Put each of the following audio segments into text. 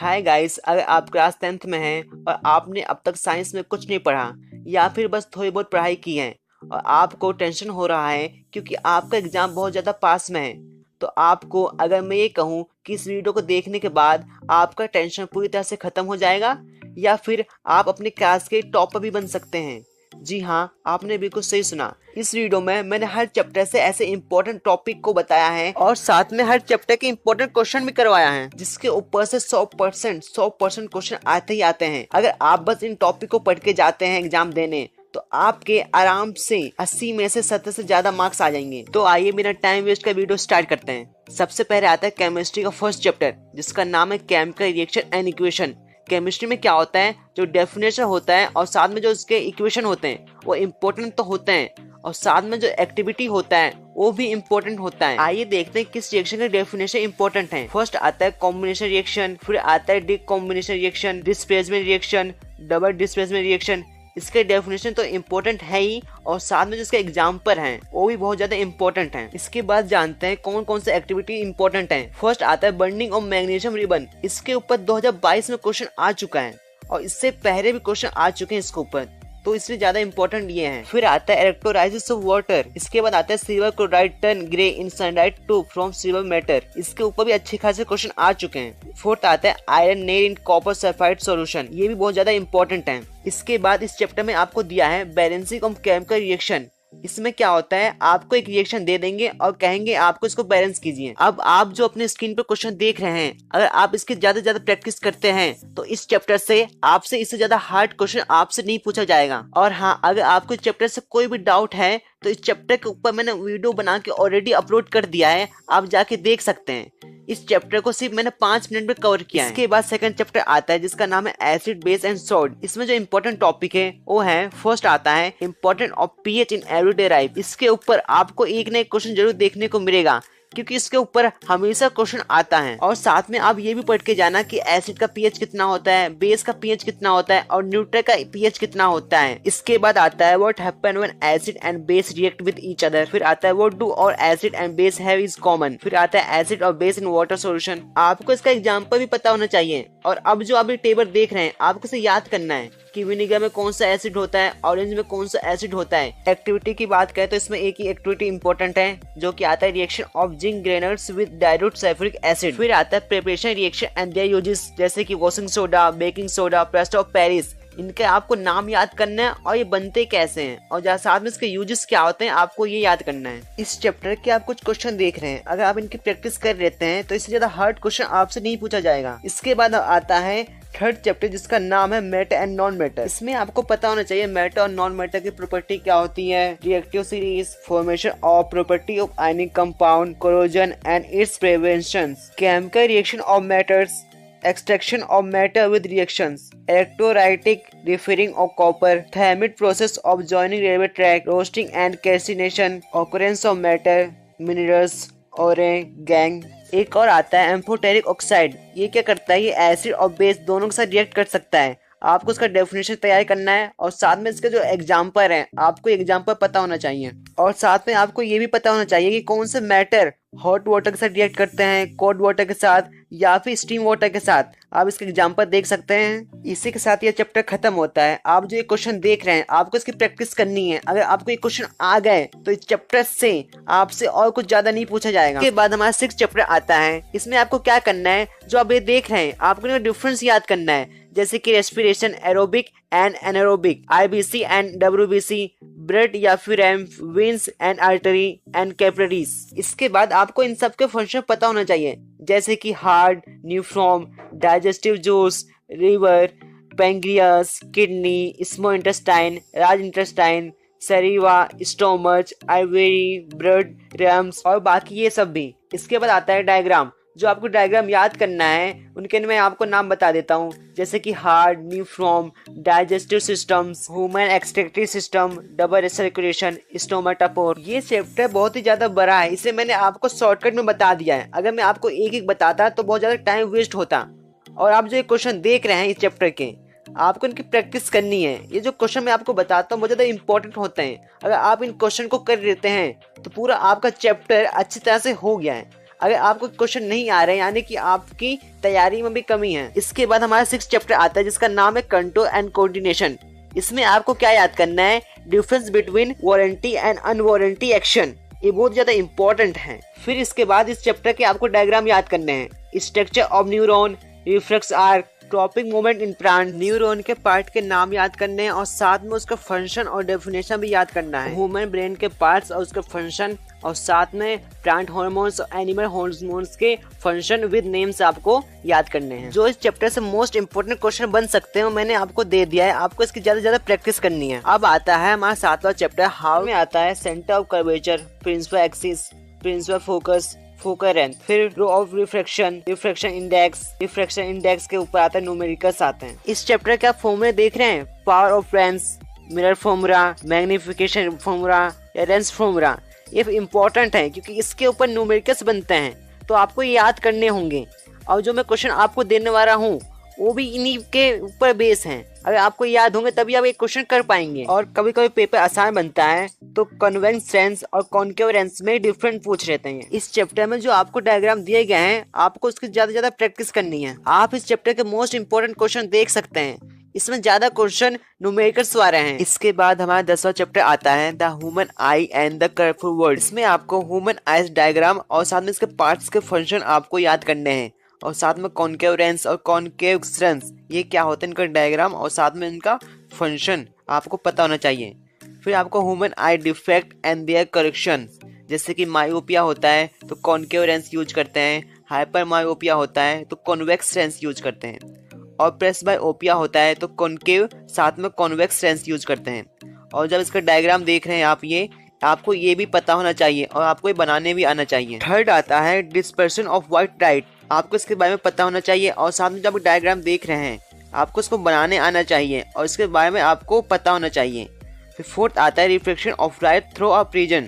Hi guys, अगर आप class 10th में हैं और आपने अब तक साइंस में कुछ नहीं पढ़ा या फिर बस थोड़ी बहुत पढ़ाई की है और आपको टेंशन हो रहा है क्योंकि आपका एग्जाम बहुत ज़्यादा पास में है, तो आपको अगर मैं ये कहूँ कि इस वीडियो को देखने के बाद आपका टेंशन पूरी तरह से ख़त्म हो जाएगा या फिर आप अपने क्लास के टॉपर भी बन सकते हैं। जी हाँ, आपने बिल्कुल सही सुना। इस वीडियो में मैंने हर चैप्टर से ऐसे इंपॉर्टेंट टॉपिक को बताया है और साथ में हर चैप्टर के इंपॉर्टेंट क्वेश्चन भी करवाया है, जिसके ऊपर से 100% क्वेश्चन आते ही आते हैं। अगर आप बस इन टॉपिक को पढ़ के जाते हैं एग्जाम देने तो आपके आराम से 80 में से 70 से ज्यादा मार्क्स आ जाएंगे। तो आइए बिना टाइम वेस्ट का वीडियो स्टार्ट करते हैं। सबसे पहले आता है केमिस्ट्री का फर्स्ट चैप्टर, जिसका नाम है chemical reaction and equation. Chemistry में क्या होता है, जो डेफिनेशन होता है और साथ में जो उसके इक्वेशन होते हैं वो इम्पोर्टेंट तो होते हैं और साथ में जो एक्टिविटी होता है वो भी इम्पोर्टेंट होता है। आइए देखते हैं किस रिएक्शन का डेफिनेशन इम्पोर्टेंट है। फर्स्ट आता है कॉम्बिनेशन रिएक्शन, फिर आता है decomposition reaction, displacement reaction, double displacement reaction. इसके डेफिनेशन तो इम्पोर्टेंट है ही और साथ में जिसके एग्जाम्पल हैं वो भी बहुत ज्यादा इम्पोर्टेंट हैं। इसके बाद जानते हैं कौन कौन से एक्टिविटी इम्पोर्टेंट हैं। फर्स्ट आता है बर्निंग ऑफ मैग्नीशियम रिबन। इसके ऊपर 2022 में क्वेश्चन आ चुका है और इससे पहले भी क्वेश्चन आ चुके हैं इसके ऊपर, तो इसलिए ज्यादा इंपॉर्टेंट ये है। फिर आता है इलेक्ट्रोलाइसिस ऑफ वाटर। इसके बाद आता है silver chloride turn grey in sunlight to from silver matter. इसके ऊपर भी अच्छे खासे क्वेश्चन आ चुके हैं। फोर्थ आता है iron nail in copper sulphide solution. ये भी बहुत ज्यादा इंपॉर्टेंट है। इसके बाद इस चैप्टर में आपको दिया है बैलेंसिंग ऑफ केमिकल रिएक्शन। इसमें क्या होता है, आपको एक रिएक्शन दे देंगे और कहेंगे आपको इसको बैलेंस कीजिए। अब आप जो अपने स्क्रीन पर क्वेश्चन देख रहे हैं, अगर आप इसकी ज्यादा से ज्यादा प्रैक्टिस करते हैं तो इस चैप्टर से आपसे इससे ज्यादा हार्ड क्वेश्चन आपसे नहीं पूछा जाएगा। और हाँ, अगर आपको इस चैप्टर से कोई भी डाउट है तो इस चैप्टर के ऊपर मैंने वीडियो बना के ऑलरेडी अपलोड कर दिया है, आप जाके देख सकते हैं। इस चैप्टर को सिर्फ मैंने 5 मिनट में कवर किया है। इसके बाद सेकंड चैप्टर आता है जिसका नाम है एसिड बेस एंड सॉल्ट। इसमें जो इंपॉर्टेंट टॉपिक है वो है, फर्स्ट आता है important of pH in everyday life. इसके ऊपर आपको एक ना एक क्वेश्चन जरूर देखने को मिलेगा क्योंकि इसके ऊपर हमेशा क्वेश्चन आता है। और साथ में आप ये भी पढ़ के जाना कि एसिड का पीएच कितना होता है, बेस का पीएच कितना होता है और न्यूट्रल का पीएच कितना होता है। इसके बाद आता है what happen when acid and base react with each other. फिर आता है what do all acid and base have is common. फिर आता है एसिड और बेस इन वाटर सॉल्यूशन। आपको इसका एग्जांपल भी पता होना चाहिए। और अब जो आप ये टेबल देख रहे हैं, आपको इसे याद करना है कि विनेगर में कौन सा एसिड होता है, ऑरेंज में कौन सा एसिड होता है। एक्टिविटी की बात करें तो इसमें एक ही एक्टिविटी इंपॉर्टेंट है जो कि आता है reaction of zinc granules with dilute sulphuric acid. फिर आता है preparation reaction and there uses, जैसे कि washing soda, baking soda, plaster of Paris. इनके आपको नाम याद करना है और ये बनते कैसे हैं और साथ में इसके यूजेस क्या होते हैं आपको ये याद करना है। इस चैप्टर के आप कुछ क्वेश्चन देख रहे हैं, अगर आप इनकी प्रैक्टिस कर लेते हैं तो इससे ज्यादा हार्ड क्वेश्चन आपसे नहीं पूछा जाएगा। इसके बाद आता है थर्ड चैप्टर जिसका नाम है मैटर एंड नॉन मैटर। इसमें आपको पता होना चाहिए मैटर और नॉन मैटर की प्रॉपर्टी क्या होती है, reactive series, formation of property of ionic compound, corrosion and it's prevention, chemical reaction of matters, extraction of matter with reactions, electrolytic refining of copper, thermic process of joining railway track, roasting and calcination, occurrence of matter, minerals, और gang. एक और आता है amphoteric oxide. ये क्या करता है, ये एसिड और बेस दोनों के साथ रिएक्ट कर सकता है। आपको इसका डेफिनेशन तैयार करना है और साथ में इसके जो एग्जाम्पल हैं आपको एग्जाम्पल पता होना चाहिए। और साथ में आपको ये भी पता होना चाहिए कि कौन से मैटर हॉट वाटर के साथ रिएक्ट करते हैं, कोल्ड वाटर के साथ या फिर स्टीम वाटर के साथ। आप इसके एग्जाम्पल देख सकते हैं। इसी के साथ ये चैप्टर खत्म होता है। आप जो ये क्वेश्चन देख रहे हैं आपको इसकी प्रैक्टिस करनी है। अगर आपको ये क्वेश्चन आ गए तो इस चैप्टर से आपसे और कुछ ज्यादा नहीं पूछा जाएगा। इसके बाद हमारा 6th चैप्टर आता है। इसमें आपको क्या करना है, जो आप ये देख रहे हैं आपको डिफरेंस याद करना है, जैसे कि respiration, aerobic and anaerobic, IBC and WBC, blood या फिर veins and artery and capillaries. इसके बाद आपको इन सब के फंक्शन पता होना चाहिए, जैसे कि heart, nephron, digestive juice, liver, pancreas, kidney, small intestine, large intestine, saliva, stomach, ovary, blood, रैम्स और बाकी ये सब भी। इसके बाद आता है डायग्राम। जो आपको डायग्राम याद करना है उनके मैं आपको नाम बता देता हूँ, जैसे कि heart, nephron, digestive systems, human excretory system, double circulation, स्टोमाटोपोर। ये चैप्टर बहुत ही ज्यादा बड़ा है, इसे मैंने आपको शॉर्टकट में बता दिया है। अगर मैं आपको एक एक बताता तो बहुत ज्यादा टाइम वेस्ट होता। और आप जो ये क्वेश्चन देख रहे हैं इस चैप्टर के, आपको इनकी प्रैक्टिस करनी है। ये जो क्वेश्चन मैं आपको बताता हूँ बहुत ज्यादा इंपॉर्टेंट होते हैं। अगर आप इन क्वेश्चन को कर लेते हैं तो पूरा आपका चैप्टर अच्छी तरह से हो गया है। अगर आपको क्वेश्चन नहीं आ रहे हैं यानी कि आपकी तैयारी में भी कमी है। इसके बाद हमारा 6 चैप्टर आता है जिसका नाम है कंट्रोल एंड कोऑर्डिनेशन। इसमें आपको क्या याद करना है, डिफरेंस बिटवीन वारंटी एंड अनवारंटी एक्शन, ये बहुत ज्यादा इंपॉर्टेंट है। फिर इसके बाद इस चैप्टर के आपको डायग्राम याद करने हैं, structure of neuron, reflex arc, topic movement in plant, neuron के पार्ट के नाम याद करने हैं और साथ में उसका फंक्शन और डेफिनेशन भी याद करना है, ह्यूमन ब्रेन के पार्ट्स और उसका फंक्शन, और साथ में प्लांट हार्मोन्स और एनिमल हार्मोन्स के फंक्शन विद नेम्स आपको याद करने हैं। जो इस चैप्टर से मोस्ट इंपोर्टेंट क्वेश्चन बन सकते हैं मैंने आपको दे दिया है, आपको इसकी ज्यादा से ज्यादा प्रैक्टिस करनी है। अब आता है हमारा 7वां चैप्टर, हाउ में आता है centre of curvature, principal axis, principal focus, focal length, फिर रो ऑफ रिफ्रैक्शन, रिफ्रैक्शन इंडेक्स के ऊपर आता है न्यूमेरिकल्स आते हैं। इस चैप्टर के आप फॉर्मूले देख रहे हैं, power of lens, mirror formula, magnification formula या लेंस फॉर्मूला, ये इंपॉर्टेंट है क्योंकि इसके ऊपर न्यूमेरिकल्स बनते हैं तो आपको ये याद करने होंगे। और जो मैं क्वेश्चन आपको देने वाला हूँ वो भी इन्हीं के ऊपर बेस हैं, अगर आपको याद होंगे तभी आप एक क्वेश्चन कर पाएंगे। और कभी कभी पेपर आसान बनता है तो कन्वेक्स लेंस और कॉन्केव लेंस में डिफरेंट पूछ लेते हैं। इस चैप्टर में जो आपको डायग्राम दिए गए हैं आपको उसकी ज्यादा से ज्यादा प्रैक्टिस करनी है। आप इस चैप्टर के मोस्ट इंपोर्टेंट क्वेश्चन देख सकते हैं, इसमें ज्यादा क्वेश्चन न्यूमेरिकल्स वाले हैं। इसके बाद हमारा 10वां चैप्टर आता है the human I and the colourful world. इसमें आपको ह्यूमन आईज डायग्राम और साथ में इसके पार्ट्स के फंक्शन आपको याद करने हैं और साथ में कॉन्केव लेंस और कॉन्केव लेंस ये क्या होता है इनका डायग्राम और साथ में इनका फंक्शन आपको पता होना चाहिए। फिर आपको human eye defect and their correction, जैसे कि मायोपिया होता है तो कॉन्केव लेंस यूज करते हैं, हाइपर मायोपिया होता है तो कॉन्वेक्स लेंस यूज करते हैं, और प्रेसबायोपिया होता है तो कॉन्केव साथ में कॉन्वेक्स लेंस यूज करते हैं। और जब इसका डायग्राम देख रहे हैं आप ये आपको ये भी पता होना चाहिए और आपको ये बनाने भी आना चाहिए। थर्ड आता है डिस्पर्शन ऑफ व्हाइट लाइट, आपको इसके बारे में पता होना चाहिए और साथ में जब डायग्राम देख रहे हैं आपको इसको बनाने आना चाहिए और इसके बारे में आपको पता होना चाहिए। फिर फोर्थ आता है reflection of light through a prism.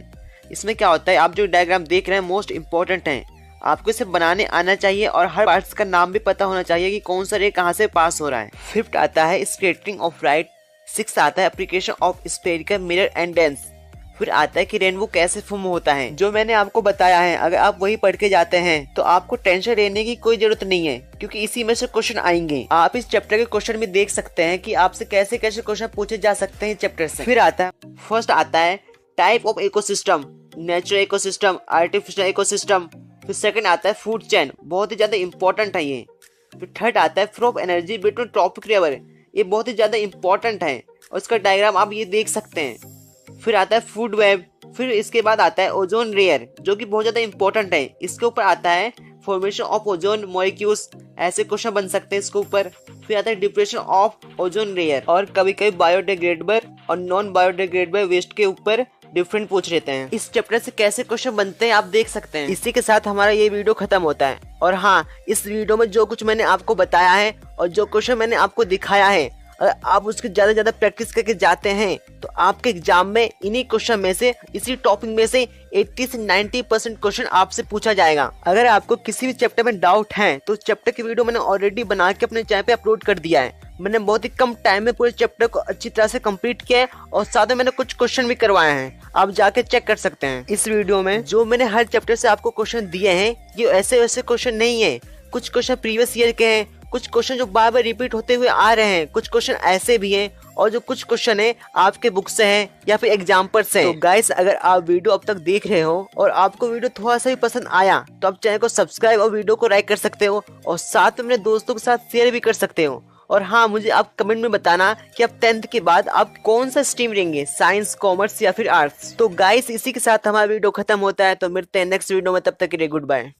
इसमें क्या होता है, आप जो डायग्राम देख रहे हैं मोस्ट इंपॉर्टेंट है, आपको इसे बनाने आना चाहिए और हर पार्ट्स का नाम भी पता होना चाहिए कि कौन सा रे कहाँ से पास हो रहा है। फिफ्थ आता है स्कैटरिंग ऑफ लाइट। सिक्स आता है application of spherical mirror and lens. फिर आता है कि रेनबो कैसे फॉर्म होता है, जो मैंने आपको बताया है अगर आप वही पढ़ के जाते हैं तो आपको टेंशन लेने की कोई जरूरत नहीं है क्योंकि इसी में से क्वेश्चन आएंगे। आप इस चैप्टर के क्वेश्चन भी देख सकते हैं कि आपसे कैसे कैसे क्वेश्चन पूछे जा सकते हैं चैप्टर से। फिर आता है फर्स्ट आता है type of ecosystem, natural ecosystem, artificial ecosystem. फिर सेकंड आता है फूड चेन, बहुत ही ज्यादा इंपॉर्टेंट है ये। फिर थर्ड आता है flow of energy between trophic river, ये बहुत ही ज्यादा इंपॉर्टेंट है और इसका डायग्राम आप ये देख सकते हैं। फिर आता है फूड वेब। फिर इसके बाद आता है ओजोन लेयर जो कि बहुत ज्यादा इंपॉर्टेंट है, इसके ऊपर आता है फॉर्मेशन ऑफ ओजोन मॉलिक्यूल्स, ऐसे क्वेश्चन बन सकते हैं इसके ऊपर। फिर आता है डिप्रेशन ऑफ ओजोन लेयर और कभी कभी बायोडिग्रेडेबल और नॉन बायोडिग्रेडेबल वेस्ट के ऊपर डिफरेंट पूछ लेते हैं। इस चैप्टर से कैसे क्वेश्चन बनते हैं आप देख सकते हैं। इसी के साथ हमारा ये वीडियो खत्म होता है। और हाँ, इस वीडियो में जो कुछ मैंने आपको बताया है और जो क्वेश्चन मैंने आपको दिखाया है, अगर आप उसकी ज्यादा से ज्यादा प्रैक्टिस करके जाते हैं तो आपके एग्जाम में इन्हीं क्वेश्चन में से इसी टॉपिक में से 80 से 90% क्वेश्चन आपसे पूछा जाएगा। अगर आपको किसी भी चैप्टर में डाउट है तो चैप्टर की वीडियो मैंने ऑलरेडी बना के अपने चैनल पे अपलोड कर दिया है। मैंने बहुत ही कम टाइम में पूरे चैप्टर को अच्छी तरह से कंप्लीट किया है और साथ में मैंने कुछ क्वेश्चन भी करवाए हैं, आप जाके चेक कर सकते हैं। इस वीडियो में जो मैंने हर चैप्टर से आपको क्वेश्चन दिए हैं ये ऐसे वैसे क्वेश्चन नहीं है, कुछ क्वेश्चन प्रीवियस ईयर के हैं, कुछ क्वेश्चन जो बार बार रिपीट होते हुए आ रहे हैं, कुछ क्वेश्चन ऐसे भी हैं और जो कुछ क्वेश्चन है आपके बुक से हैं या फिर एग्जाम्पल से। तो गाइस, अगर आप वीडियो अब तक देख रहे हो और आपको वीडियो थोड़ा सा भी पसंद आया तो आप चैनल को सब्सक्राइब और वीडियो को लाइक कर सकते हो और साथ में अपने दोस्तों के साथ शेयर भी कर सकते हो। और हाँ, मुझे आप कमेंट में बताना कि आप 10th के बाद आप कौन सा स्ट्रीम लेंगे, साइंस, कॉमर्स या फिर आर्ट्स। तो गाइस, इसी के साथ हमारा वीडियो खत्म होता है, तो मिलते हैं नेक्स्ट वीडियो में, तब तक के लिए गुड बाय।